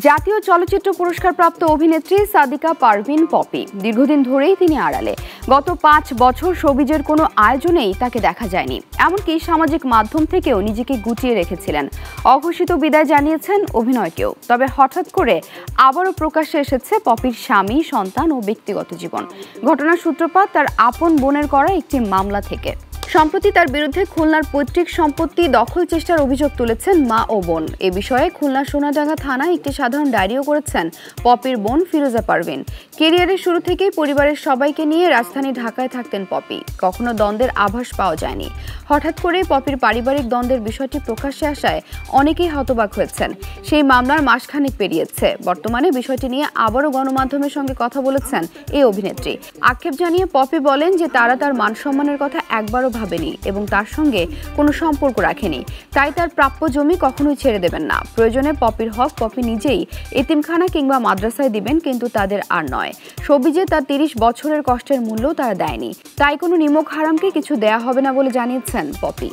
জাতীয় চলচ্চিত্র পুরস্কারপ্রাপ্ত অভিনেত্রী সাদিকা পারভিন পপি দীর্ঘদিন ধরেই তিনি আড়ালে। গত ৫ বছর শোবিজের কোনো আয়োজনেই তাকে দেখা যায়নি, এমনকি সামাজিক মাধ্যম থেকেও নিজেকে গুটিয়ে রেখেছিলেন। অঘোষিত বিদায় জানিয়েছেন অভিনয়কেও। তবে হঠাৎ করে আবারও প্রকাশ্যে এসেছে পপির স্বামী, সন্তান ও ব্যক্তিগত জীবন। ঘটনার সূত্রপাত তার আপন বোনের করা একটি মামলা থেকে। সম্প্রতি তার বিরুদ্ধে খুলনার পৈতৃক সম্পত্তি দখল চেষ্টার অভিযোগ তুলেছেন মা ও বোন। এ বিষয়ে খুলনা সোনাডাঙ্গা থানায় একটি সাধারণ ডায়েরিও করেছেন পপির বোন ফিরোজা পারভিন। কেরিয়ারের শুরু থেকেই পরিবারের সবাইকে নিয়ে রাজধানী ঢাকায় থাকতেন পপি। কখনো দ্বন্দ্বের আভাস পাওয়া যায়নি। হঠাৎ করে পপির পারিবারিক দ্বন্দ্বের বিষয়টি প্রকাশ্যে আসায় অনেকেই হতবাক হয়েছেন। সেই মামলার মাসখানেক পেরিয়েছে। বর্তমানে বিষয়টি নিয়ে আবারও গণমাধ্যমের সঙ্গে কথা বলেছেন এই অভিনেত্রী। আক্ষেপ জানিয়ে পপি বলেন যে তারা তার মান সম্মানের কথা একবারও ভাবেনি এবং তার সঙ্গে কোনো সম্পর্ক রাখেনি। তাই তার প্রাপ্য জমি কখনোই ছেড়ে দেবেন না। প্রয়োজনে পপির হক পপি নিজেই এতিমখানা কিংবা মাদ্রাসায় দিবেন, কিন্তু তাদের আর নয়। শোবিজে তার ৩০ বছরের কষ্টের মূল্য তারা দেয়নি। তাই কোনো নিমক হারামকে কিছু দেয়া হবে না বলে জানিয়েছেন পপি।